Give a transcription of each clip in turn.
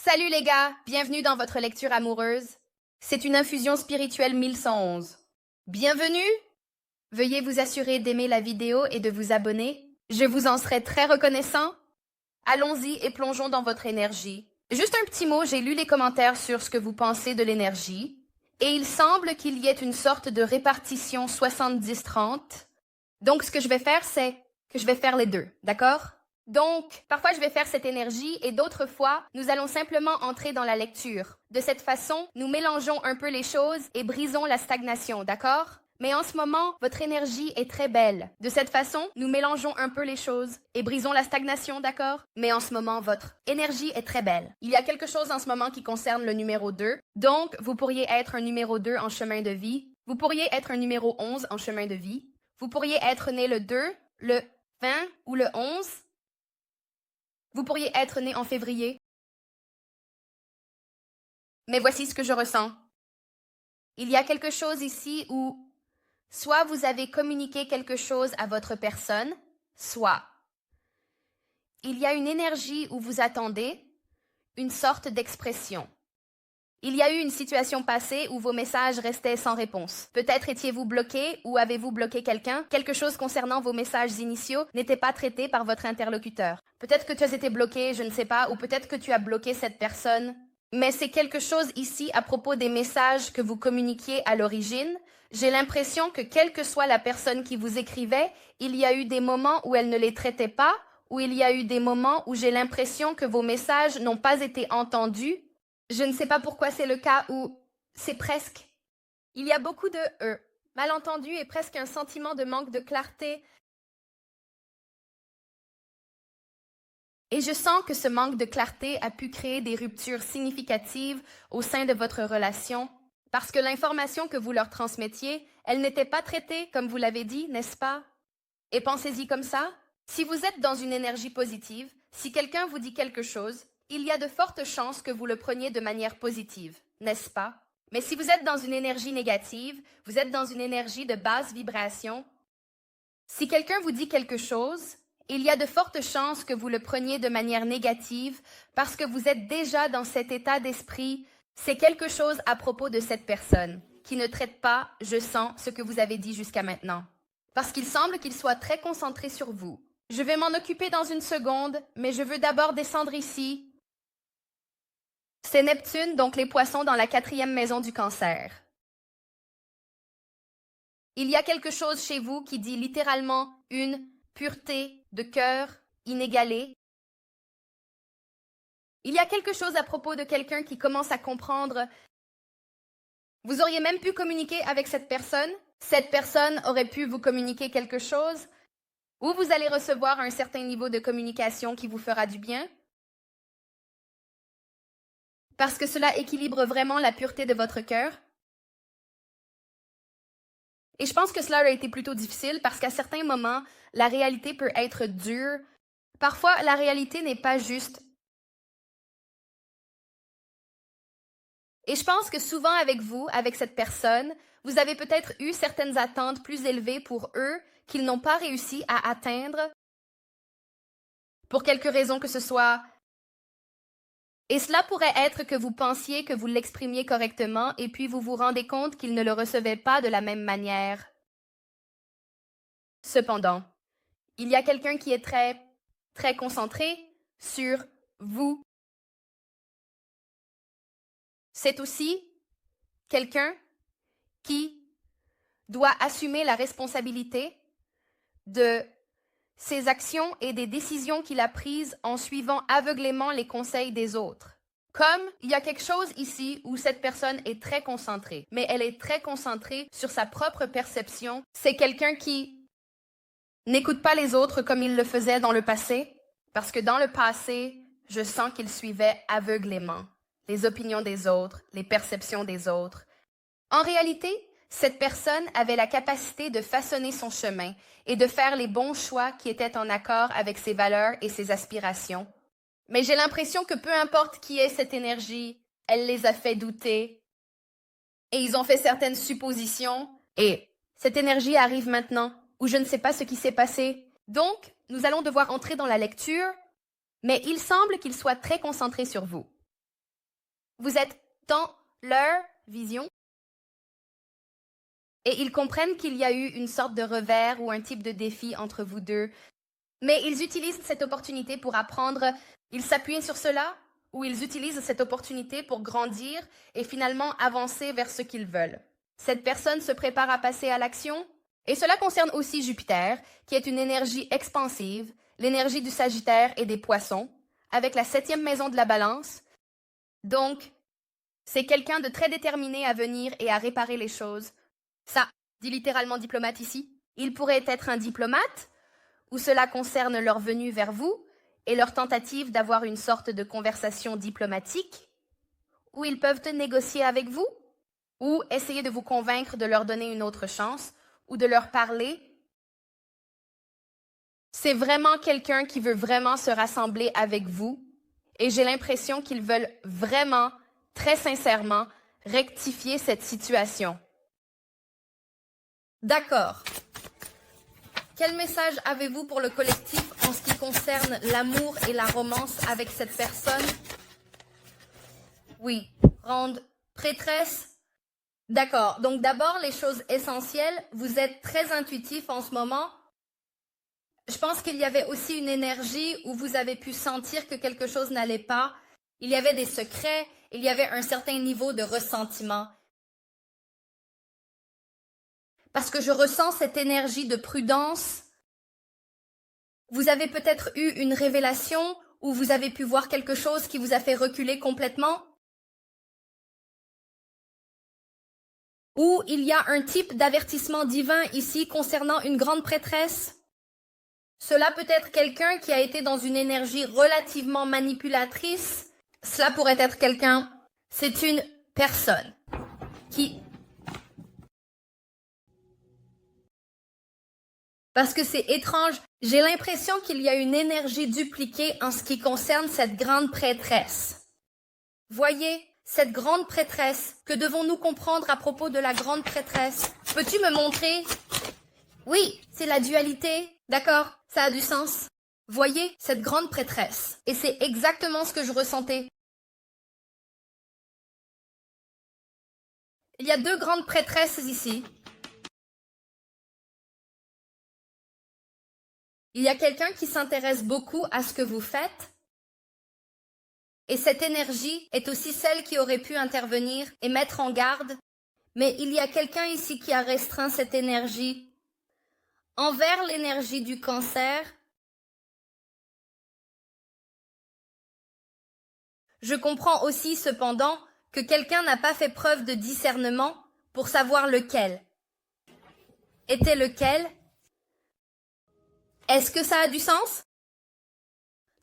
Salut les gars, bienvenue dans votre lecture amoureuse. C'est une infusion spirituelle 1111. Bienvenue! Veuillez vous assurer d'aimer la vidéo et de vous abonner. Je vous en serai très reconnaissant. Allons-y et plongeons dans votre énergie. Juste un petit mot, j'ai lu les commentaires sur ce que vous pensez de l'énergie. Et il semble qu'il y ait une sorte de répartition 70-30. Donc ce que je vais faire, c'est que je vais faire les deux, d'accord? Donc, parfois je vais faire cette énergie et d'autres fois, nous allons simplement entrer dans la lecture. De cette façon, nous mélangeons un peu les choses et brisons la stagnation, d'accord? Mais en ce moment, votre énergie est très belle. De cette façon, nous mélangeons un peu les choses et brisons la stagnation, d'accord? Mais en ce moment, votre énergie est très belle. Il y a quelque chose en ce moment qui concerne le numéro 2. Donc, vous pourriez être un numéro 2 en chemin de vie. Vous pourriez être un numéro 11 en chemin de vie. Vous pourriez être né le 2, le 20 ou le 11. Vous pourriez être né en février. Mais voici ce que je ressens. Il y a quelque chose ici où soit vous avez communiqué quelque chose à votre personne, soit il y a une énergie où vous attendez une sorte d'expression. Il y a eu une situation passée où vos messages restaient sans réponse. Peut-être étiez-vous bloqué ou avez-vous bloqué quelqu'un. Quelque chose concernant vos messages initiaux n'était pas traité par votre interlocuteur. Peut-être que tu as été bloqué, je ne sais pas, ou peut-être que tu as bloqué cette personne. Mais c'est quelque chose ici à propos des messages que vous communiquiez à l'origine. J'ai l'impression que quelle que soit la personne qui vous écrivait, il y a eu des moments où elle ne les traitait pas, ou il y a eu des moments où j'ai l'impression que vos messages n'ont pas été entendus. Je ne sais pas pourquoi c'est le cas où c'est presque. Il y a beaucoup de malentendus et presque un sentiment de manque de clarté. Et je sens que ce manque de clarté a pu créer des ruptures significatives au sein de votre relation, parce que l'information que vous leur transmettiez, elle n'était pas traitée comme vous l'avez dit, n'est-ce pas? Et pensez-y comme ça. Si vous êtes dans une énergie positive, si quelqu'un vous dit quelque chose, il y a de fortes chances que vous le preniez de manière positive, n'est-ce pas? Mais si vous êtes dans une énergie négative, vous êtes dans une énergie de basse vibration. Si quelqu'un vous dit quelque chose, il y a de fortes chances que vous le preniez de manière négative parce que vous êtes déjà dans cet état d'esprit. C'est quelque chose à propos de cette personne qui ne traite pas, je sens, ce que vous avez dit jusqu'à maintenant. Parce qu'il semble qu'il soit très concentré sur vous. Je vais m'en occuper dans une seconde, mais je veux d'abord descendre ici. C'est Neptune, donc les poissons dans la 4e maison du Cancer. Il y a quelque chose chez vous qui dit littéralement une pureté de cœur inégalée. Il y a quelque chose à propos de quelqu'un qui commence à comprendre. Vous auriez même pu communiquer avec cette personne. Cette personne aurait pu vous communiquer quelque chose. Ou vous allez recevoir un certain niveau de communication qui vous fera du bien. Parce que cela équilibre vraiment la pureté de votre cœur. Et je pense que cela a été plutôt difficile parce qu'à certains moments, la réalité peut être dure. Parfois, la réalité n'est pas juste. Et je pense que souvent avec vous, avec cette personne, vous avez peut-être eu certaines attentes plus élevées pour eux qu'ils n'ont pas réussi à atteindre pour quelque raison que ce soit. Et cela pourrait être que vous pensiez que vous l'exprimiez correctement et puis vous vous rendez compte qu'il ne le recevait pas de la même manière. Cependant, il y a quelqu'un qui est très, très concentré sur vous. C'est aussi quelqu'un qui doit assumer la responsabilité de ses actions et des décisions qu'il a prises en suivant aveuglément les conseils des autres. Comme il y a quelque chose ici où cette personne est très concentrée, mais elle est très concentrée sur sa propre perception. C'est quelqu'un qui n'écoute pas les autres comme il le faisait dans le passé, parce que dans le passé, je sens qu'il suivait aveuglément les opinions des autres, les perceptions des autres. En réalité, cette personne avait la capacité de façonner son chemin et de faire les bons choix qui étaient en accord avec ses valeurs et ses aspirations. Mais j'ai l'impression que peu importe qui est cette énergie, elle les a fait douter. Et ils ont fait certaines suppositions. Et cette énergie arrive maintenant, où je ne sais pas ce qui s'est passé. Donc, nous allons devoir entrer dans la lecture, mais il semble qu'il soit très concentré sur vous. Vous êtes dans leur vision et ils comprennent qu'il y a eu une sorte de revers ou un type de défi entre vous deux. Mais ils utilisent cette opportunité pour apprendre, ils s'appuient sur cela ou ils utilisent cette opportunité pour grandir et finalement avancer vers ce qu'ils veulent. Cette personne se prépare à passer à l'action et cela concerne aussi Jupiter, qui est une énergie expansive, l'énergie du Sagittaire et des Poissons, avec la 7e maison de la Balance. Donc, c'est quelqu'un de très déterminé à venir et à réparer les choses. Ça, dit littéralement diplomate ici. Il pourrait être un diplomate, ou cela concerne leur venue vers vous et leur tentative d'avoir une sorte de conversation diplomatique, ou ils peuvent négocier avec vous, ou essayer de vous convaincre de leur donner une autre chance, ou de leur parler. C'est vraiment quelqu'un qui veut vraiment se rassembler avec vous, et j'ai l'impression qu'ils veulent vraiment, très sincèrement, rectifier cette situation. D'accord. Quel message avez-vous pour le collectif en ce qui concerne l'amour et la romance avec cette personne? Oui, rendre prêtresse. D'accord, donc d'abord les choses essentielles, vous êtes très intuitif en ce moment. Je pense qu'il y avait aussi une énergie où vous avez pu sentir que quelque chose n'allait pas. Il y avait des secrets, il y avait un certain niveau de ressentiment. Parce que je ressens cette énergie de prudence. Vous avez peut-être eu une révélation ou vous avez pu voir quelque chose qui vous a fait reculer complètement. Ou il y a un type d'avertissement divin ici concernant une grande prêtresse. Cela peut être quelqu'un qui a été dans une énergie relativement manipulatrice. Cela pourrait être quelqu'un, c'est une personne qui... Parce que c'est étrange, j'ai l'impression qu'il y a une énergie dupliquée en ce qui concerne cette grande prêtresse. Voyez, cette grande prêtresse, que devons-nous comprendre à propos de la grande prêtresse? Peux-tu me montrer? Oui, c'est la dualité. D'accord, ça a du sens. Voyez, cette grande prêtresse. Et c'est exactement ce que je ressentais. Il y a 2 grandes prêtresses ici. Il y a quelqu'un qui s'intéresse beaucoup à ce que vous faites. Et cette énergie est aussi celle qui aurait pu intervenir et mettre en garde. Mais il y a quelqu'un ici qui a restreint cette énergie envers l'énergie du cancer. Je comprends aussi cependant que quelqu'un n'a pas fait preuve de discernement pour savoir lequel. Était lequel? Est-ce que ça a du sens?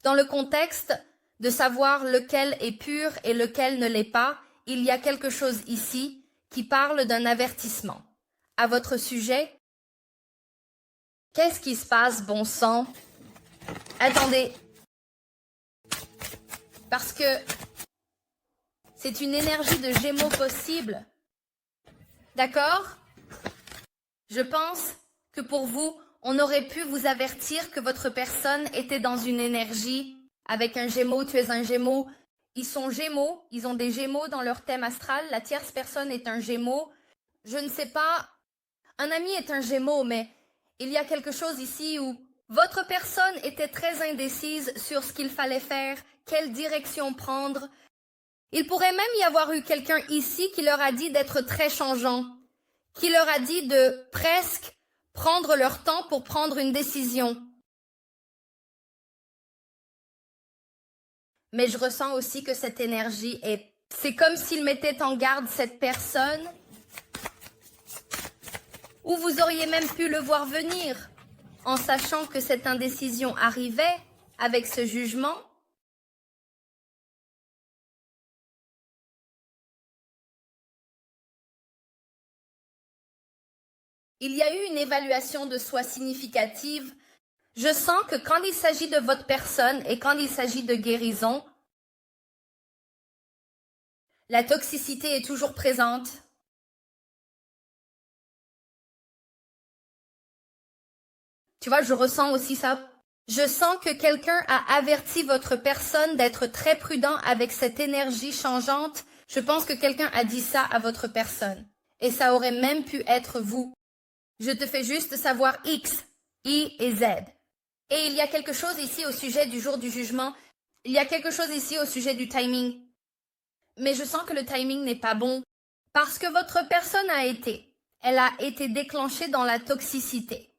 Dans le contexte de savoir lequel est pur et lequel ne l'est pas, il y a quelque chose ici qui parle d'un avertissement. À votre sujet, qu'est-ce qui se passe, bon sang? Attendez. Parce que c'est une énergie de Gémeaux possible. D'accord? Je pense que pour vous, on aurait pu vous avertir que votre personne était dans une énergie avec un Gémeaux, tu es un Gémeaux. Ils sont Gémeaux, ils ont des Gémeaux dans leur thème astral. La tierce personne est un Gémeaux. Je ne sais pas, un ami est un Gémeaux, mais il y a quelque chose ici où votre personne était très indécise sur ce qu'il fallait faire, quelle direction prendre. Il pourrait même y avoir eu quelqu'un ici qui leur a dit d'être très changeant, qui leur a dit de presque prendre leur temps pour prendre une décision. Mais je ressens aussi que cette énergie est... C'est comme s'il mettait en garde cette personne, ou vous auriez même pu le voir venir, en sachant que cette indécision arrivait avec ce jugement. Il y a eu une évaluation de soi significative. Je sens que quand il s'agit de votre personne et quand il s'agit de guérison, la toxicité est toujours présente. Tu vois, je ressens aussi ça. Je sens que quelqu'un a averti votre personne d'être très prudent avec cette énergie changeante Je pense que quelqu'un a dit ça à votre personne. Et ça aurait même pu être vous. Je te fais juste savoir X, Y et Z. Et il y a quelque chose ici au sujet du jour du jugement. Il y a quelque chose ici au sujet du timing. Mais je sens que le timing n'est pas bon. Parce que votre personne elle a été déclenchée dans la toxicité.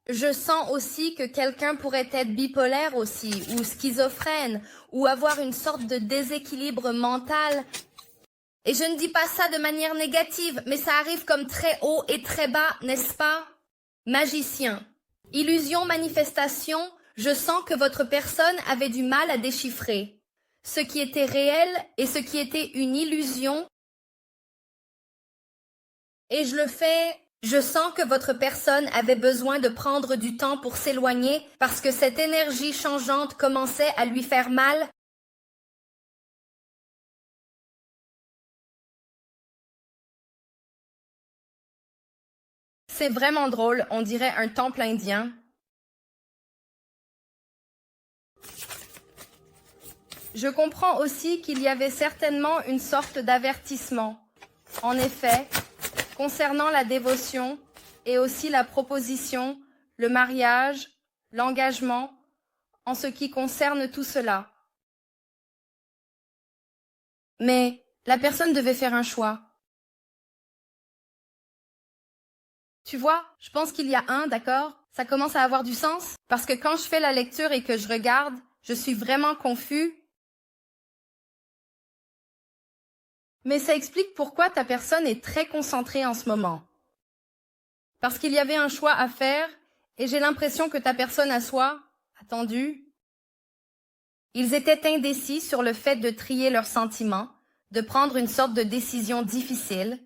Je sens aussi que quelqu'un pourrait être bipolaire aussi, ou schizophrène, ou avoir une sorte de déséquilibre mental. Et je ne dis pas ça de manière négative, mais ça arrive comme très haut et très bas, n'est-ce pas? Magicien. Illusion, manifestation, je sens que votre personne avait du mal à déchiffrer ce qui était réel et ce qui était une illusion. Et je sens que votre personne avait besoin de prendre du temps pour s'éloigner parce que cette énergie changeante commençait à lui faire mal. C'est vraiment drôle, on dirait un temple indien. Je comprends aussi qu'il y avait certainement une sorte d'avertissement. En effet, concernant la dévotion et aussi la proposition, le mariage, l'engagement, en ce qui concerne tout cela. Mais la personne devait faire un choix. Tu vois, je pense qu'il y a d'accord? Ça commence à avoir du sens? Parce que quand je fais la lecture et que je regarde, je suis vraiment confus. Mais ça explique pourquoi ta personne est très concentrée en ce moment. Parce qu'il y avait un choix à faire, et j'ai l'impression que ta personne a attendu. Ils étaient indécis sur le fait de trier leurs sentiments, de prendre une sorte de décision difficile.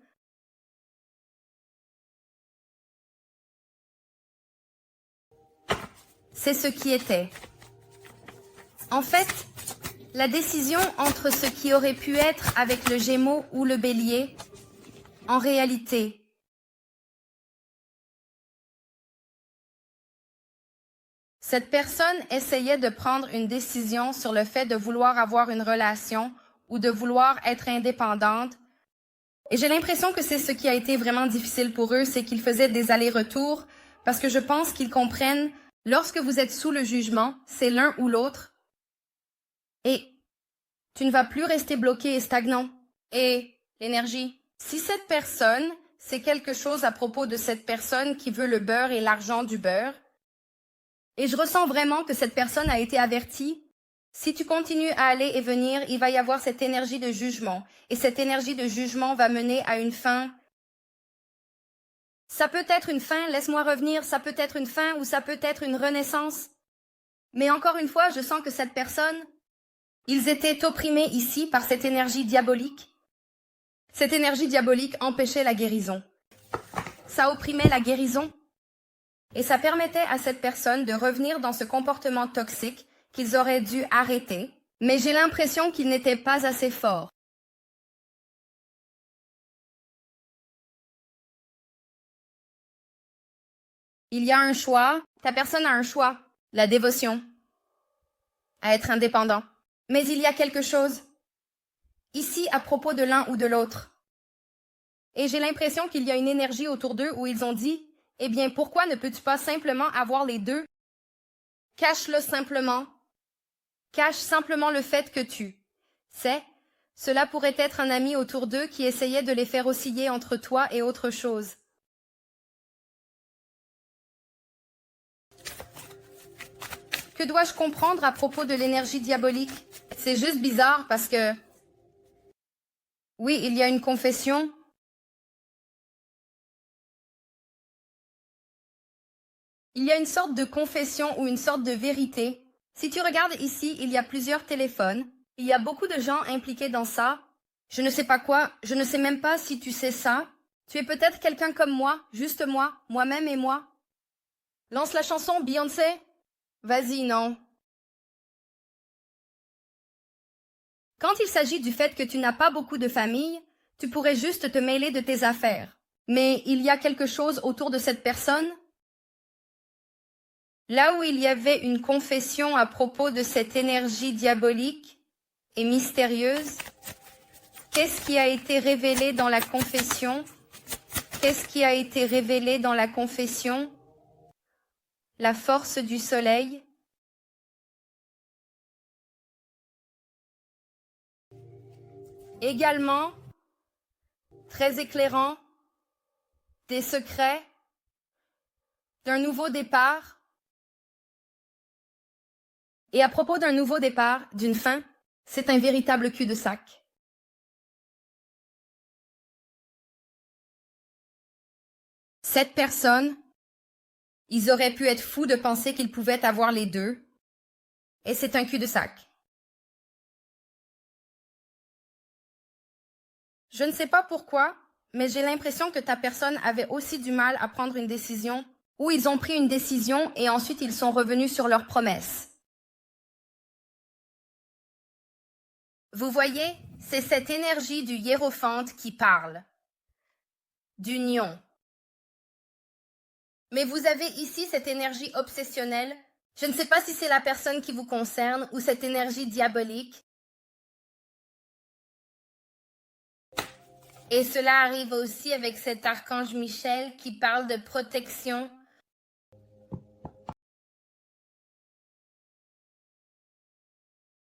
C'est ce qui était. En fait, la décision entre ce qui aurait pu être avec le Gémeaux ou le Bélier, en réalité, cette personne essayait de prendre une décision sur le fait de vouloir avoir une relation ou de vouloir être indépendante. Et j'ai l'impression que c'est ce qui a été vraiment difficile pour eux, c'est qu'ils faisaient des allers-retours parce que je pense qu'ils comprennent, lorsque vous êtes sous le jugement, c'est l'un ou l'autre. Et tu ne vas plus rester bloqué et stagnant. Et l'énergie. Si cette personne, c'est quelque chose à propos de cette personne qui veut le beurre et l'argent du beurre, et je ressens vraiment que cette personne a été avertie, si tu continues à aller et venir, il va y avoir cette énergie de jugement. Et cette énergie de jugement va mener à une fin. Ça peut être une fin, laisse-moi revenir, ça peut être une fin ou ça peut être une renaissance. Mais encore une fois, je sens que cette personne, ils étaient opprimés ici par cette énergie diabolique. Cette énergie diabolique empêchait la guérison. Ça opprimait la guérison. Et ça permettait à cette personne de revenir dans ce comportement toxique qu'ils auraient dû arrêter. Mais j'ai l'impression qu'ils n'étaient pas assez forts. Il y a un choix, ta personne a un choix, la dévotion, à être indépendant. Mais il y a quelque chose, ici à propos de l'un ou de l'autre. Et j'ai l'impression qu'il y a une énergie autour d'eux où ils ont dit, eh bien, pourquoi ne peux-tu pas simplement avoir les deux? Cache-le simplement. Cache simplement le fait que tu sais, cela pourrait être un ami autour d'eux qui essayait de les faire osciller entre toi et autre chose. Que dois-je comprendre à propos de l'énergie diabolique? C'est juste bizarre parce que... Oui, il y a une confession. Il y a une sorte de confession ou une sorte de vérité. Si tu regardes ici, il y a plusieurs téléphones. Il y a beaucoup de gens impliqués dans ça. Je ne sais pas quoi, je ne sais même pas si tu sais ça. Tu es peut-être quelqu'un comme moi, juste moi, moi-même et moi. Lance la chanson, Beyoncé. Vas-y, non. Quand il s'agit du fait que tu n'as pas beaucoup de famille, tu pourrais juste te mêler de tes affaires. Mais il y a quelque chose autour de cette personne. Là où il y avait une confession à propos de cette énergie diabolique, et mystérieuse. Qu'est-ce qui a été révélé dans la confession? Qu'est-ce qui a été révélé dans la confession? La force du soleil. Également, très éclairant, des secrets, d'un nouveau départ. Et à propos d'un nouveau départ, d'une fin, c'est un véritable cul-de-sac. Cette personne, ils auraient pu être fous de penser qu'ils pouvaient avoir les deux, et c'est un cul-de-sac. Je ne sais pas pourquoi, mais j'ai l'impression que ta personne avait aussi du mal à prendre une décision, ou ils ont pris une décision et ensuite ils sont revenus sur leur promesse. Vous voyez, c'est cette énergie du hiérophante qui parle, d'union. Mais vous avez ici cette énergie obsessionnelle. Je ne sais pas si c'est la personne qui vous concerne ou cette énergie diabolique. Et cela arrive aussi avec cet archange Michel qui parle de protection.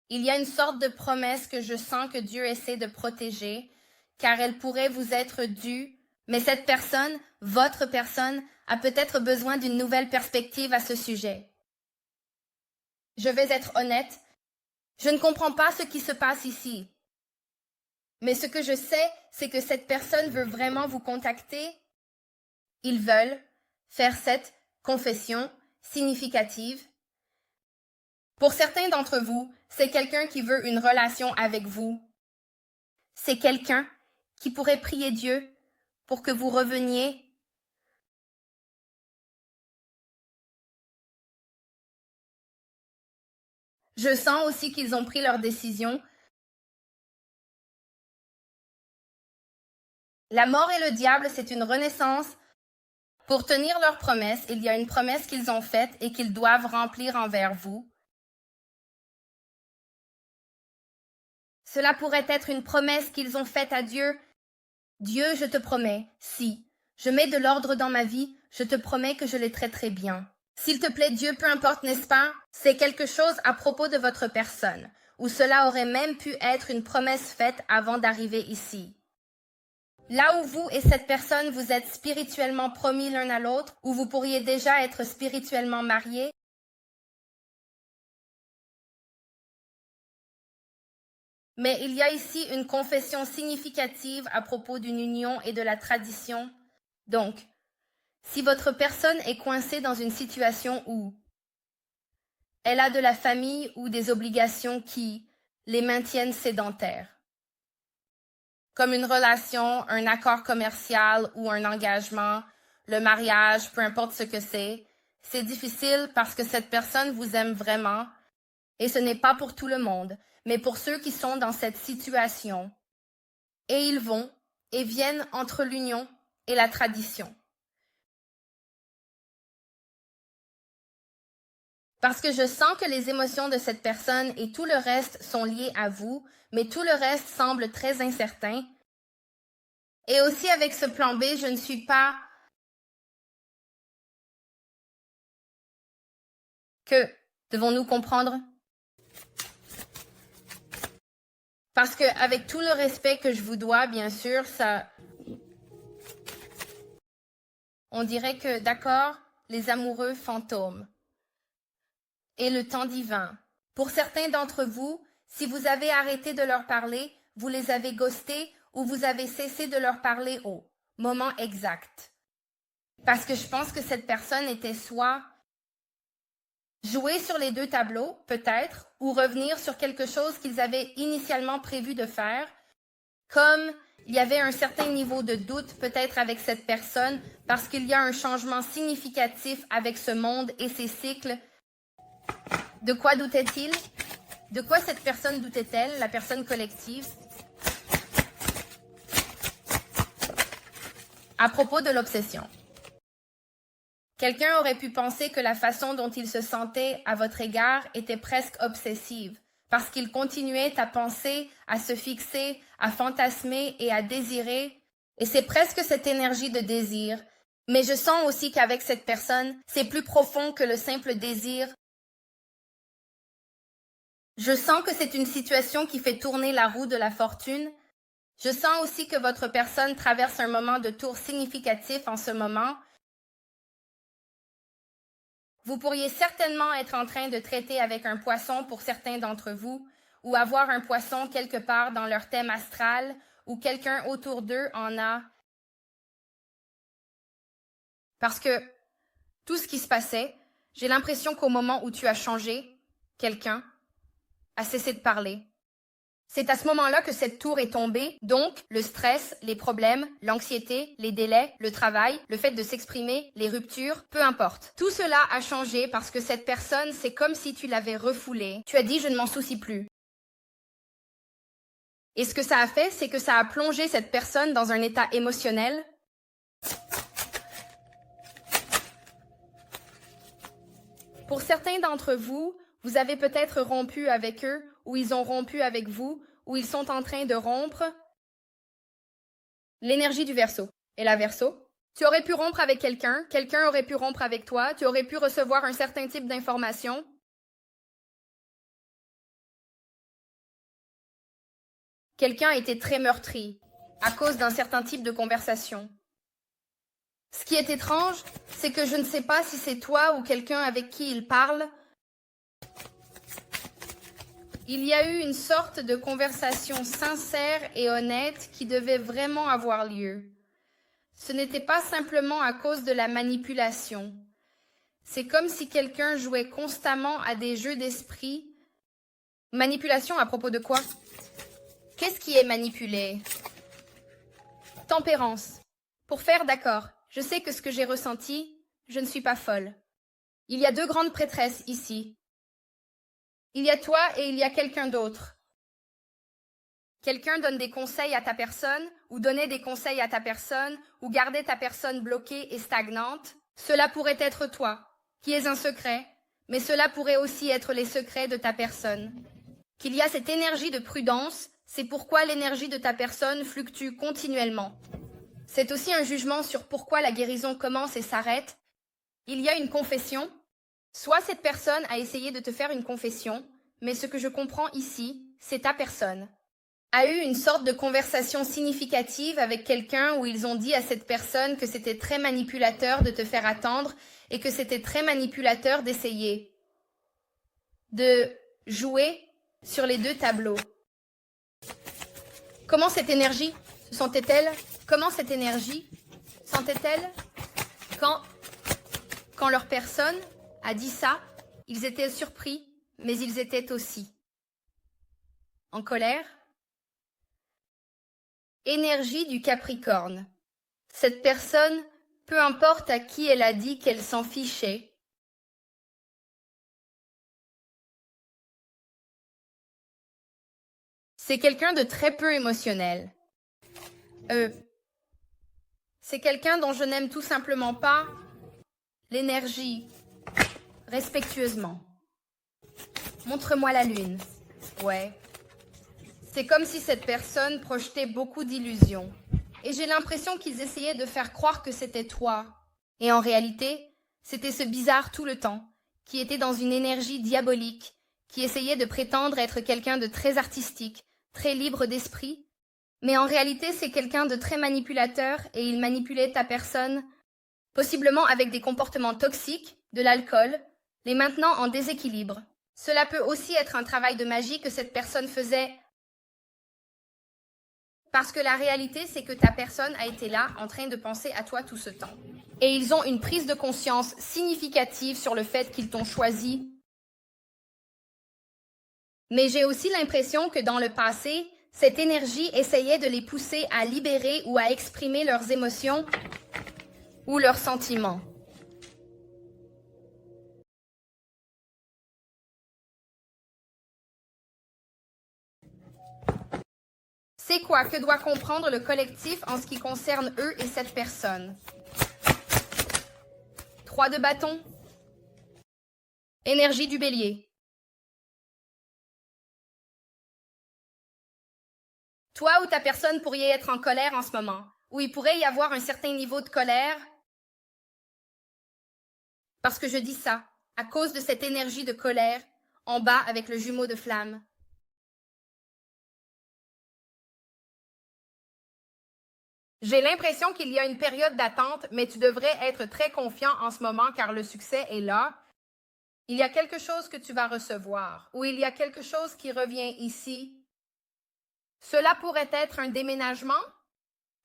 Il y a une sorte de promesse que je sens que Dieu essaie de protéger, car elle pourrait vous être due, mais cette personne, votre personne, a peut-être besoin d'une nouvelle perspective à ce sujet. Je vais être honnête, je ne comprends pas ce qui se passe ici. Mais ce que je sais, c'est que cette personne veut vraiment vous contacter. Ils veulent faire cette confession significative. Pour certains d'entre vous, c'est quelqu'un qui veut une relation avec vous. C'est quelqu'un qui pourrait prier Dieu pour que vous reveniez. Je sens aussi qu'ils ont pris leur décision. La mort et le diable, c'est une renaissance. Pour tenir leur promesse, il y a une promesse qu'ils ont faite et qu'ils doivent remplir envers vous. Cela pourrait être une promesse qu'ils ont faite à Dieu. Dieu, je te promets, si je mets de l'ordre dans ma vie, je te promets que je les traiterai bien. S'il te plaît, Dieu, peu importe, n'est-ce pas? C'est quelque chose à propos de votre personne, ou cela aurait même pu être une promesse faite avant d'arriver ici. Là où vous et cette personne vous êtes spirituellement promis l'un à l'autre, où vous pourriez déjà être spirituellement mariés, mais il y a ici une confession significative à propos d'une union et de la tradition. Donc, si votre personne est coincée dans une situation où elle a de la famille ou des obligations qui les maintiennent sédentaires, comme une relation, un accord commercial ou un engagement, le mariage, peu importe ce que c'est difficile parce que cette personne vous aime vraiment et ce n'est pas pour tout le monde, mais pour ceux qui sont dans cette situation. Et ils vont et viennent entre l'union et la tradition. Parce que je sens que les émotions de cette personne et tout le reste sont liés à vous, mais tout le reste semble très incertain. Et aussi avec ce plan B, je ne suis pas... Que devons-nous comprendre? Parce que avec tout le respect que je vous dois, bien sûr, on dirait que, d'accord, les amoureux fantômes. Et le temps divin. Pour certains d'entre vous, si vous avez arrêté de leur parler, vous les avez ghostés ou vous avez cessé de leur parler au moment exact. Parce que je pense que cette personne était soit jouer sur les deux tableaux, peut-être, ou revenir sur quelque chose qu'ils avaient initialement prévu de faire, comme il y avait un certain niveau de doute peut-être avec cette personne, parce qu'il y a un changement significatif avec ce monde et ses cycles. De quoi doutait-il? De quoi cette personne doutait-elle, la personne collective? À propos de l'obsession. Quelqu'un aurait pu penser que la façon dont il se sentait à votre égard était presque obsessive, parce qu'ils continuaient à penser, à se fixer, à fantasmer et à désirer. Et c'est presque cette énergie de désir. Mais je sens aussi qu'avec cette personne, c'est plus profond que le simple désir. Je sens que c'est une situation qui fait tourner la roue de la fortune. Je sens aussi que votre personne traverse un moment de tour significatif en ce moment. Vous pourriez certainement être en train de traiter avec un poisson pour certains d'entre vous, ou avoir un poisson quelque part dans leur thème astral, ou quelqu'un autour d'eux en a. Parce que tout ce qui se passait, j'ai l'impression qu'au moment où tu as changé, quelqu'un a cessé de parler. C'est à ce moment-là que cette tour est tombée, donc le stress, les problèmes, l'anxiété, les délais, le travail, le fait de s'exprimer, les ruptures, peu importe. Tout cela a changé parce que cette personne, c'est comme si tu l'avais refoulée. Tu as dit « je ne m'en soucie plus ». Et ce que ça a fait, c'est que ça a plongé cette personne dans un état émotionnel. Pour certains d'entre vous, vous avez peut-être rompu avec eux, ou ils ont rompu avec vous, ou ils sont en train de rompre. L'énergie du Verseau. Et la Verseau? Tu aurais pu rompre avec quelqu'un, quelqu'un aurait pu rompre avec toi, tu aurais pu recevoir un certain type d'information. Quelqu'un a été très meurtri à cause d'un certain type de conversation. Ce qui est étrange, c'est que je ne sais pas si c'est toi ou quelqu'un avec qui il parle. Il y a eu une sorte de conversation sincère et honnête qui devait vraiment avoir lieu. Ce n'était pas simplement à cause de la manipulation. C'est comme si quelqu'un jouait constamment à des jeux d'esprit. Manipulation à propos de quoi? Qu'est-ce qui est manipulé? Tempérance. Pour faire d'accord, je sais que ce que j'ai ressenti, je ne suis pas folle. Il y a deux grandes prêtresses ici. Il y a toi et il y a quelqu'un d'autre. Quelqu'un donne des conseils à ta personne, ou donnait des conseils à ta personne, ou gardait ta personne bloquée et stagnante. Cela pourrait être toi, qui es un secret, mais cela pourrait aussi être les secrets de ta personne. Qu'il y a cette énergie de prudence, c'est pourquoi l'énergie de ta personne fluctue continuellement. C'est aussi un jugement sur pourquoi la guérison commence et s'arrête. Il y a une confession. Soit cette personne a essayé de te faire une confession, mais ce que je comprends ici, c'est ta personne a eu une sorte de conversation significative avec quelqu'un où ils ont dit à cette personne que c'était très manipulateur de te faire attendre et que c'était très manipulateur d'essayer de jouer sur les deux tableaux. Comment cette énergie se sentait-elle? Comment cette énergie sentait-elle quand leur personne a dit ça? Ils étaient surpris, mais ils étaient aussi en colère. Énergie du Capricorne. Cette personne, peu importe à qui elle a dit qu'elle s'en fichait, c'est quelqu'un de très peu émotionnel. C'est quelqu'un dont je n'aime tout simplement pas l'énergie. Respectueusement. Montre-moi la lune. Ouais. C'est comme si cette personne projetait beaucoup d'illusions. Et j'ai l'impression qu'ils essayaient de faire croire que c'était toi. Et en réalité, c'était ce bizarre tout le temps, qui était dans une énergie diabolique, qui essayait de prétendre être quelqu'un de très artistique, très libre d'esprit. Mais en réalité, c'est quelqu'un de très manipulateur et il manipulait ta personne, possiblement avec des comportements toxiques, de l'alcool, les maintenant en déséquilibre. Cela peut aussi être un travail de magie que cette personne faisait. Parce que la réalité, c'est que ta personne a été là, en train de penser à toi tout ce temps. Et ils ont une prise de conscience significative sur le fait qu'ils t'ont choisi. Mais j'ai aussi l'impression que dans le passé, cette énergie essayait de les pousser à libérer ou à exprimer leurs émotions ou leurs sentiments. C'est quoi que doit comprendre le collectif en ce qui concerne eux et cette personne? 3 de bâton. Énergie du bélier. Toi ou ta personne pourriez être en colère en ce moment, ou il pourrait y avoir un certain niveau de colère. Parce que je dis ça, à cause de cette énergie de colère, en bas avec le jumeau de flamme. J'ai l'impression qu'il y a une période d'attente, mais tu devrais être très confiant en ce moment car le succès est là. Il y a quelque chose que tu vas recevoir, ou il y a quelque chose qui revient ici. Cela pourrait être un déménagement.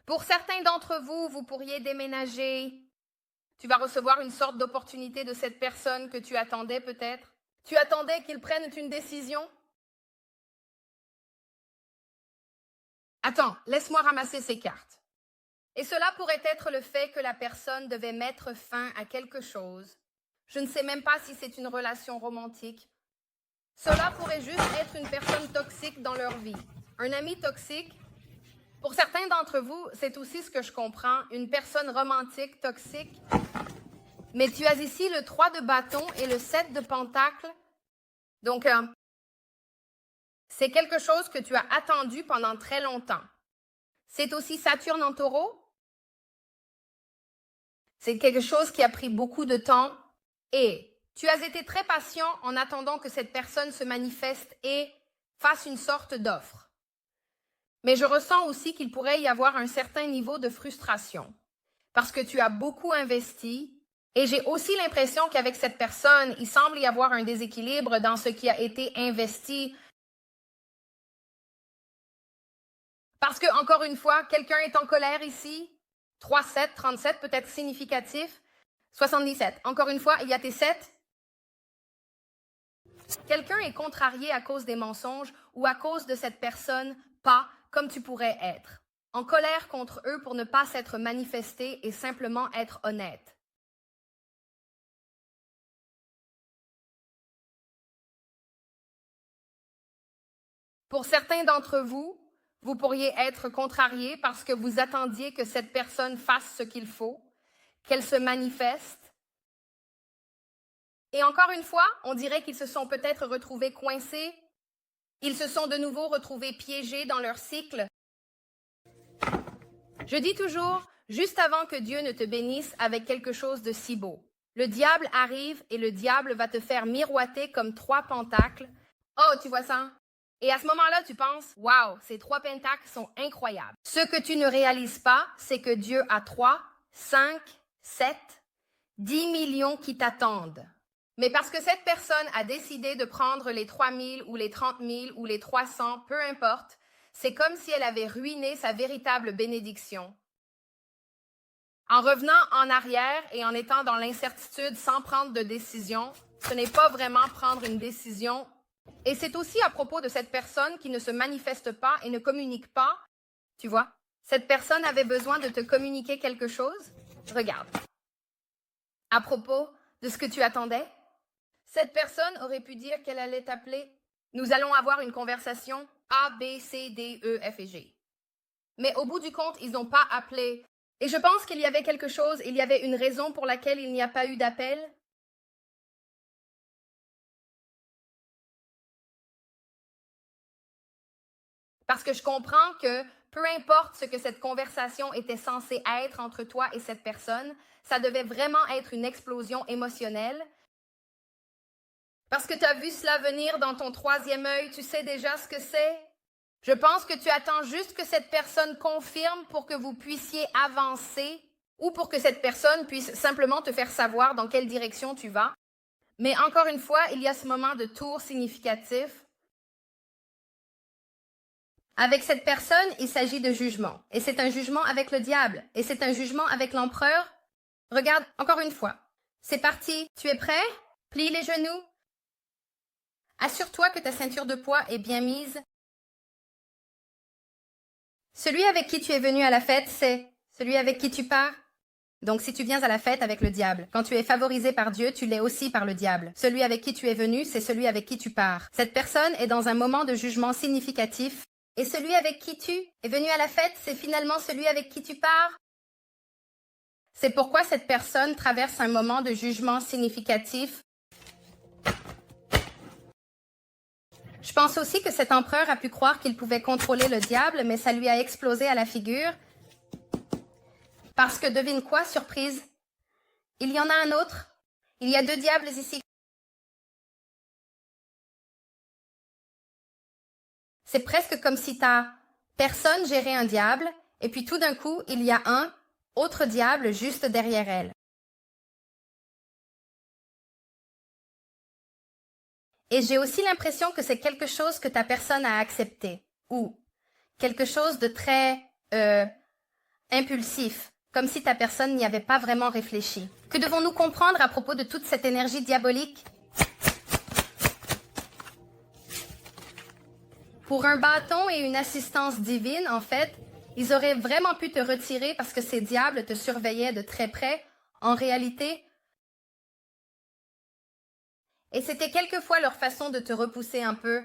Pour certains d'entre vous, vous pourriez déménager. Tu vas recevoir une sorte d'opportunité de cette personne que tu attendais peut-être. Tu attendais qu'il prenne une décision. Attends, laisse-moi ramasser ces cartes. Et cela pourrait être le fait que la personne devait mettre fin à quelque chose. Je ne sais même pas si c'est une relation romantique. Cela pourrait juste être une personne toxique dans leur vie. Un ami toxique. Pour certains d'entre vous, c'est aussi ce que je comprends, une personne romantique toxique. Mais tu as ici le 3 de bâton et le 7 de pentacle. Donc, c'est quelque chose que tu as attendu pendant très longtemps. C'est aussi Saturne en taureau. C'est quelque chose qui a pris beaucoup de temps et tu as été très patient en attendant que cette personne se manifeste et fasse une sorte d'offre. Mais je ressens aussi qu'il pourrait y avoir un certain niveau de frustration parce que tu as beaucoup investi et j'ai aussi l'impression qu'avec cette personne, il semble y avoir un déséquilibre dans ce qui a été investi. Parce que, encore une fois, quelqu'un est en colère ici. 3, 7, 37, peut-être significatif. 77. Encore une fois, il y a tes 7. Quelqu'un est contrarié à cause des mensonges ou à cause de cette personne pas comme tu pourrais être. En colère contre eux pour ne pas s'être manifesté et simplement être honnête. Pour certains d'entre vous, vous pourriez être contrarié parce que vous attendiez que cette personne fasse ce qu'il faut, qu'elle se manifeste. Et encore une fois, on dirait qu'ils se sont peut-être retrouvés coincés. Ils se sont de nouveau retrouvés piégés dans leur cycle. Je dis toujours, juste avant que Dieu ne te bénisse avec quelque chose de si beau, le diable arrive et le diable va te faire miroiter comme 3 pentacles. Oh, tu vois ça? Et à ce moment-là, tu penses, waouh, ces 3 pentacles sont incroyables. Ce que tu ne réalises pas, c'est que Dieu a 3, 5, 7, 10 millions qui t'attendent. Mais parce que cette personne a décidé de prendre les 3000 ou les 30 000 ou les 300, peu importe, c'est comme si elle avait ruiné sa véritable bénédiction. En revenant en arrière et en étant dans l'incertitude sans prendre de décision, ce n'est pas vraiment prendre une décision. Et c'est aussi à propos de cette personne qui ne se manifeste pas et ne communique pas. Tu vois, cette personne avait besoin de te communiquer quelque chose. Regarde. À propos de ce que tu attendais, cette personne aurait pu dire qu'elle allait t'appeler. Nous allons avoir une conversation A, B, C, D, E, F et G. Mais au bout du compte, ils n'ont pas appelé. Et je pense qu'il y avait quelque chose, il y avait une raison pour laquelle il n'y a pas eu d'appel. Parce que je comprends que peu importe ce que cette conversation était censée être entre toi et cette personne, ça devait vraiment être une explosion émotionnelle. Parce que tu as vu cela venir dans ton 3e œil, tu sais déjà ce que c'est. Je pense que tu attends juste que cette personne confirme pour que vous puissiez avancer ou pour que cette personne puisse simplement te faire savoir dans quelle direction tu vas. Mais encore une fois, il y a ce moment de tour significatif. Avec cette personne, il s'agit de jugement. Et c'est un jugement avec le diable. Et c'est un jugement avec l'empereur. Regarde, encore une fois. C'est parti. Tu es prêt? Plie les genoux. Assure-toi que ta ceinture de poids est bien mise. Celui avec qui tu es venu à la fête, c'est celui avec qui tu pars. Donc si tu viens à la fête avec le diable, quand tu es favorisé par Dieu, tu l'es aussi par le diable. Celui avec qui tu es venu, c'est celui avec qui tu pars. Cette personne est dans un moment de jugement significatif. Et celui avec qui tu es venu à la fête, c'est finalement celui avec qui tu pars. C'est pourquoi cette personne traverse un moment de jugement significatif. Je pense aussi que cet empereur a pu croire qu'il pouvait contrôler le diable, mais ça lui a explosé à la figure. Parce que devine quoi, surprise? Il y en a un autre. Il y a 2 diables ici. C'est presque comme si ta personne gérait un diable, et puis tout d'un coup, il y a un autre diable juste derrière elle. Et j'ai aussi l'impression que c'est quelque chose que ta personne a accepté, ou quelque chose de très impulsif, comme si ta personne n'y avait pas vraiment réfléchi. Que devons-nous comprendre à propos de toute cette énergie diabolique? Pour un bâton et une assistance divine, en fait, ils auraient vraiment pu te retirer parce que ces diables te surveillaient de très près. En réalité, et c'était quelquefois leur façon de te repousser un peu.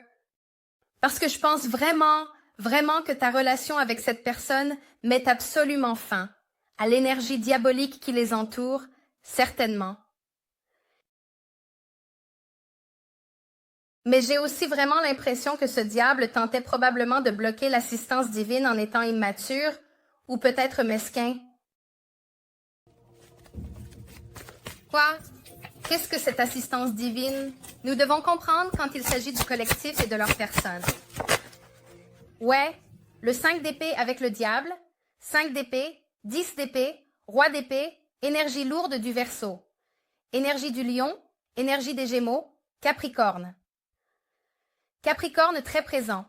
Parce que je pense vraiment, vraiment que ta relation avec cette personne met absolument fin à l'énergie diabolique qui les entoure, certainement. Mais j'ai aussi vraiment l'impression que ce diable tentait probablement de bloquer l'assistance divine en étant immature ou peut-être mesquin. Quoi? Qu'est-ce que cette assistance divine? Nous devons comprendre quand il s'agit du collectif et de leur personne. Ouais, le 5 d'épée avec le diable, 5 d'épée, 10 d'épée, roi d'épée, énergie lourde du Verseau, énergie du lion, énergie des Gémeaux, Capricorne. Capricorne très présent,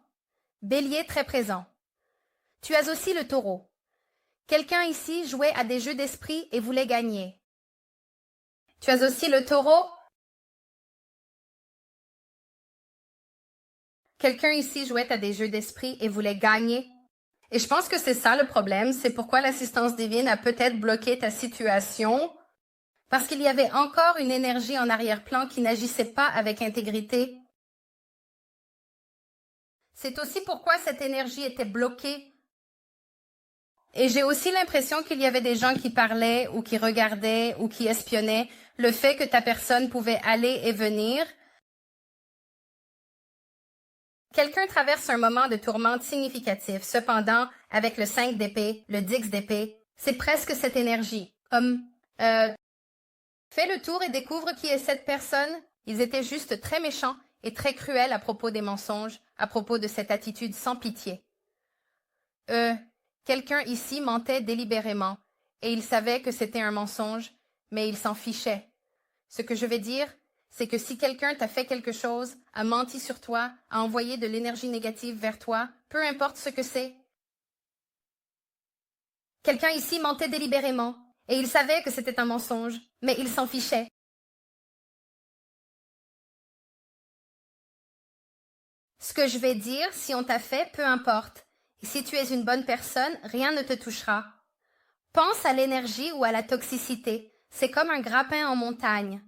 Bélier très présent. Tu as aussi le Taureau. Quelqu'un ici jouait à des jeux d'esprit et voulait gagner. Tu as aussi le Taureau. Quelqu'un ici jouait à des jeux d'esprit et voulait gagner. Et je pense que c'est ça le problème, c'est pourquoi l'assistance divine a peut-être bloqué ta situation, parce qu'il y avait encore une énergie en arrière-plan qui n'agissait pas avec intégrité. C'est aussi pourquoi cette énergie était bloquée. Et j'ai aussi l'impression qu'il y avait des gens qui parlaient ou qui regardaient ou qui espionnaient le fait que ta personne pouvait aller et venir. Quelqu'un traverse un moment de tourmente significatif. Cependant, avec le 5 d'épée, le 10 d'épée, c'est presque cette énergie. Fais le tour et découvre qui est cette personne. Ils étaient juste très méchants et très cruels à propos des mensonges, à propos de cette attitude sans pitié. Quelqu'un ici mentait délibérément, et il savait que c'était un mensonge, mais il s'en fichait. Ce que je vais dire, c'est que si quelqu'un t'a fait quelque chose, a menti sur toi, a envoyé de l'énergie négative vers toi, peu importe ce que c'est. Quelqu'un ici mentait délibérément, et il savait que c'était un mensonge, mais il s'en fichait. Ce que je vais dire, si on t'a fait, peu importe. Et si tu es une bonne personne, rien ne te touchera. Pense à l'énergie ou à la toxicité. C'est comme un grappin en montagne.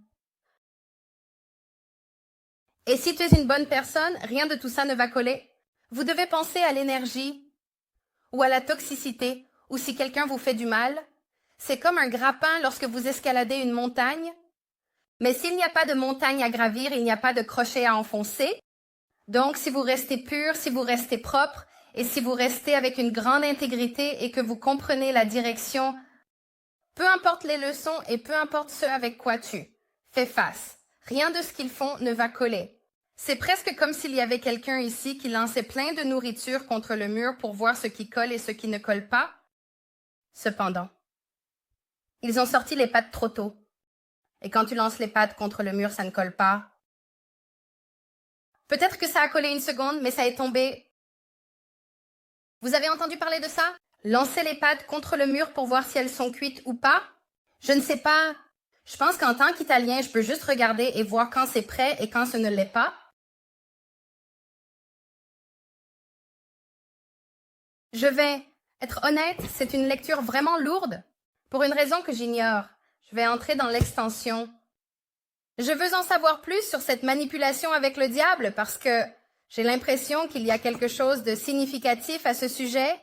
Et si tu es une bonne personne, rien de tout ça ne va coller. Vous devez penser à l'énergie ou à la toxicité, ou si quelqu'un vous fait du mal. C'est comme un grappin lorsque vous escaladez une montagne. Mais s'il n'y a pas de montagne à gravir, il n'y a pas de crochet à enfoncer. Donc, si vous restez pur, si vous restez propre, et si vous restez avec une grande intégrité et que vous comprenez la direction, peu importe les leçons et peu importe ce avec quoi tu fais face, rien de ce qu'ils font ne va coller. C'est presque comme s'il y avait quelqu'un ici qui lançait plein de nourriture contre le mur pour voir ce qui colle et ce qui ne colle pas. Cependant, ils ont sorti les pattes trop tôt. Et quand tu lances les pattes contre le mur, ça ne colle pas. Peut-être que ça a collé une seconde, mais ça est tombé. Vous avez entendu parler de ça? Lancer les pattes contre le mur pour voir si elles sont cuites ou pas? Je ne sais pas. Je pense qu'en tant qu'Italien, je peux juste regarder et voir quand c'est prêt et quand ce ne l'est pas. Je vais être honnête, c'est une lecture vraiment lourde, pour une raison que j'ignore. Je vais entrer dans l'extension. Je veux en savoir plus sur cette manipulation avec le diable parce que j'ai l'impression qu'il y a quelque chose de significatif à ce sujet.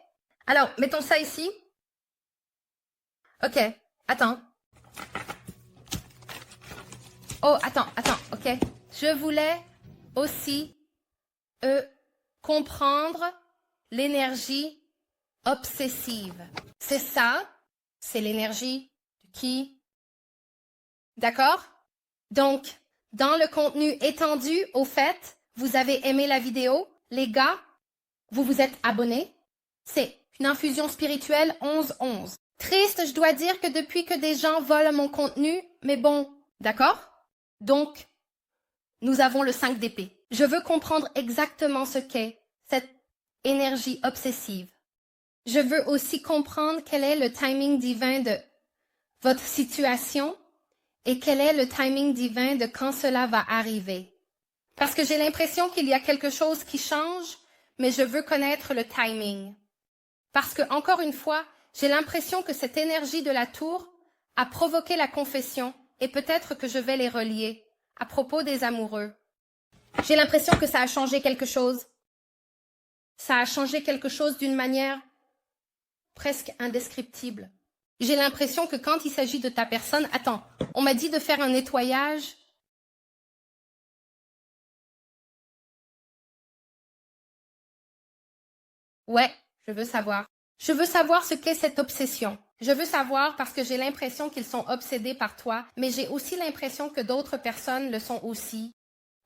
Alors, mettons ça ici. Ok, attends. Oh, attends, ok. Je voulais aussi E. Comprendre l'énergie obsessive. C'est ça, c'est l'énergie de qui? D'accord? Donc, dans le contenu étendu, au fait, vous avez aimé la vidéo, les gars, vous vous êtes abonnés. C'est une infusion spirituelle 11-11. Triste, je dois dire que depuis que des gens volent mon contenu, mais bon, d'accord? Donc, nous avons le 5 d'épée. Je veux comprendre exactement ce qu'est cette énergie obsessive. Je veux aussi comprendre quel est le timing divin de votre situation et quel est le timing divin de quand cela va arriver. Parce que j'ai l'impression qu'il y a quelque chose qui change, mais je veux connaître le timing. Parce que, encore une fois, j'ai l'impression que cette énergie de la tour a provoqué la confession et peut-être que je vais les relier à propos des amoureux. J'ai l'impression que ça a changé quelque chose. Ça a changé quelque chose d'une manière presque indescriptible. J'ai l'impression que quand il s'agit de ta personne... Attends, on m'a dit de faire un nettoyage. Ouais, je veux savoir. Je veux savoir ce qu'est cette obsession. Je veux savoir parce que j'ai l'impression qu'ils sont obsédés par toi, mais j'ai aussi l'impression que d'autres personnes le sont aussi.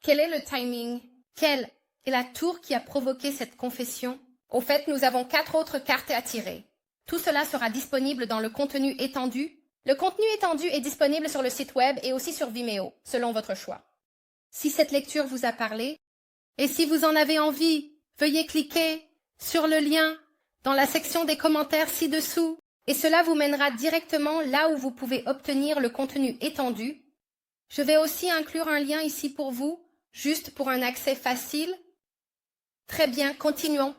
Quel est le timing? Quelle est la tour qui a provoqué cette confession? Au fait, nous avons 4 autres cartes à tirer. Tout cela sera disponible dans le contenu étendu. Le contenu étendu est disponible sur le site web et aussi sur Vimeo, selon votre choix. Si cette lecture vous a parlé, et si vous en avez envie, veuillez cliquer sur le lien dans la section des commentaires ci-dessous, et cela vous mènera directement là où vous pouvez obtenir le contenu étendu. Je vais aussi inclure un lien ici pour vous, juste pour un accès facile. Très bien, continuons.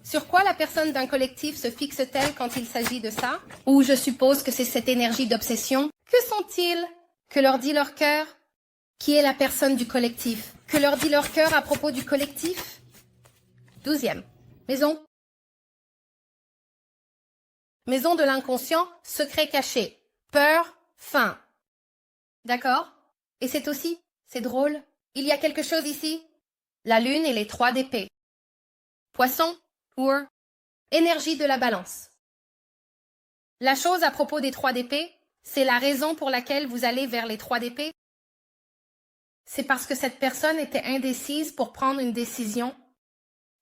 Sur quoi la personne d'un collectif se fixe-t-elle quand il s'agit de ça? Ou je suppose que c'est cette énergie d'obsession. Que sont-ils? Que leur dit leur cœur? Qui est la personne du collectif? Que leur dit leur cœur à propos du collectif? 12e. Maison. Maison de l'inconscient, secret caché. Peur, faim. D'accord? Et c'est drôle. Il y a quelque chose ici. La lune et les 3 d'épée. Poisson, pour énergie de la balance. La chose à propos des 3 d'épée, c'est la raison pour laquelle vous allez vers les 3 d'épée. C'est parce que cette personne était indécise pour prendre une décision.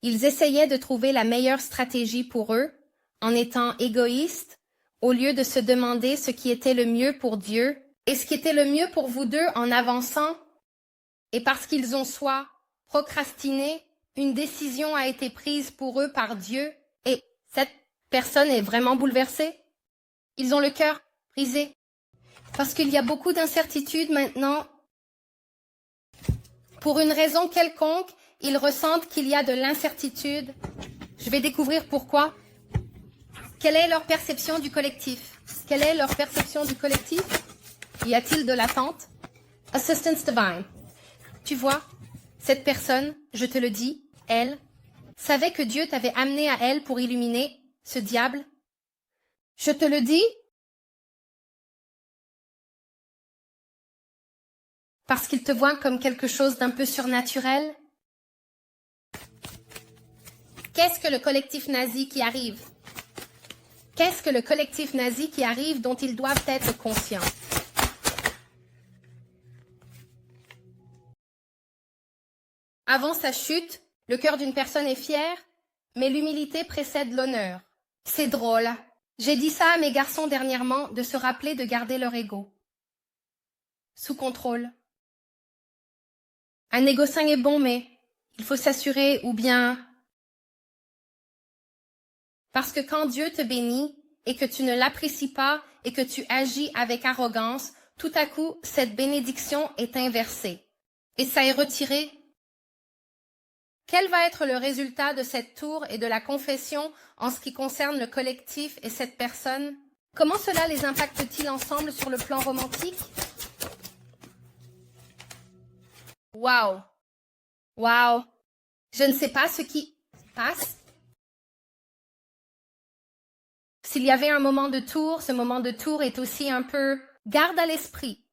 Ils essayaient de trouver la meilleure stratégie pour eux, en étant égoïstes, au lieu de se demander ce qui était le mieux pour Dieu et ce qui était le mieux pour vous deux en avançant. Et parce qu'ils ont soit procrastiné, une décision a été prise pour eux par Dieu et cette personne est vraiment bouleversée. Ils ont le cœur brisé. Parce qu'il y a beaucoup d'incertitudes maintenant. Pour une raison quelconque, ils ressentent qu'il y a de l'incertitude. Je vais découvrir pourquoi. Quelle est leur perception du collectif? Quelle est leur perception du collectif? Y a-t-il de l'attente? Assistance divine. Tu vois, cette personne, je te le dis, elle, savait que Dieu t'avait amené à elle pour illuminer ce diable. Je te le dis parce qu'il te voit comme quelque chose d'un peu surnaturel. Qu'est-ce que le collectif nazi qui arrive? Qu'est-ce que le collectif nazi qui arrive dont ils doivent être conscients? Avant sa chute, le cœur d'une personne est fier, mais l'humilité précède l'honneur. C'est drôle. J'ai dit ça à mes garçons dernièrement, de se rappeler de garder leur ego sous contrôle. Un ego sain est bon, mais il faut s'assurer ou bien... Parce que quand Dieu te bénit et que tu ne l'apprécies pas et que tu agis avec arrogance, tout à coup, cette bénédiction est inversée et ça est retiré. Quel va être le résultat de cette tour et de la confession en ce qui concerne le collectif et cette personne? Comment cela les impacte-t-il ensemble sur le plan romantique? Waouh! Waouh! Je ne sais pas ce qui passe. S'il y avait un moment de tour, ce moment de tour est aussi un peu... Garde à l'esprit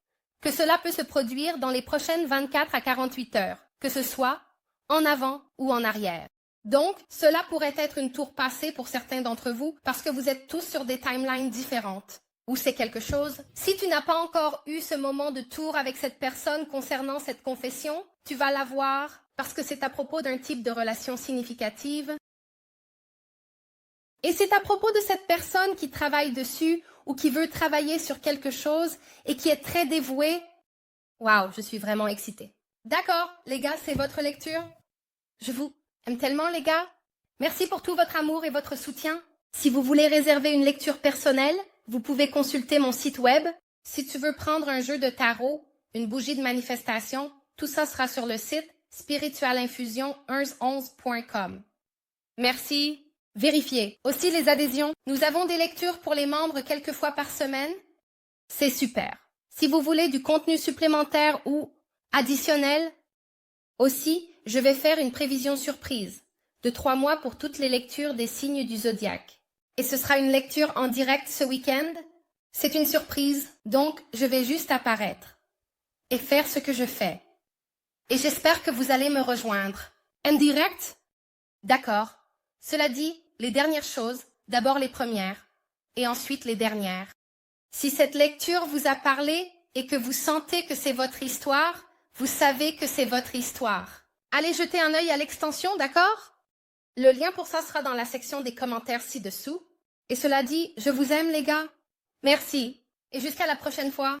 que cela peut se produire dans les prochaines 24 à 48 heures, que ce soit en avant ou en arrière. Donc, cela pourrait être une tour passée pour certains d'entre vous parce que vous êtes tous sur des timelines différentes. Ou c'est quelque chose. Si tu n'as pas encore eu ce moment de tour avec cette personne concernant cette confession, tu vas l'avoir parce que c'est à propos d'un type de relation significative. Et c'est à propos de cette personne qui travaille dessus ou qui veut travailler sur quelque chose et qui est très dévouée. Waouh, je suis vraiment excitée. D'accord, les gars, c'est votre lecture. Je vous aime tellement, les gars. Merci pour tout votre amour et votre soutien. Si vous voulez réserver une lecture personnelle, vous pouvez consulter mon site web. Si tu veux prendre un jeu de tarot, une bougie de manifestation, tout ça sera sur le site spiritualinfusion1111.com. Merci. Vérifiez. Aussi les adhésions. Nous avons des lectures pour les membres quelques fois par semaine. C'est super. Si vous voulez du contenu supplémentaire ou additionnel, aussi, je vais faire une prévision surprise de 3 mois pour toutes les lectures des signes du zodiaque. Et ce sera une lecture en direct ce week-end. C'est une surprise, donc je vais juste apparaître et faire ce que je fais. Et j'espère que vous allez me rejoindre. En direct? D'accord. Cela dit, les dernières choses, d'abord les premières, et ensuite les dernières. Si cette lecture vous a parlé et que vous sentez que c'est votre histoire, vous savez que c'est votre histoire. Allez jeter un œil à l'extension, d'accord? Le lien pour ça sera dans la section des commentaires ci-dessous. Et cela dit, je vous aime les gars. Merci. Et jusqu'à la prochaine fois.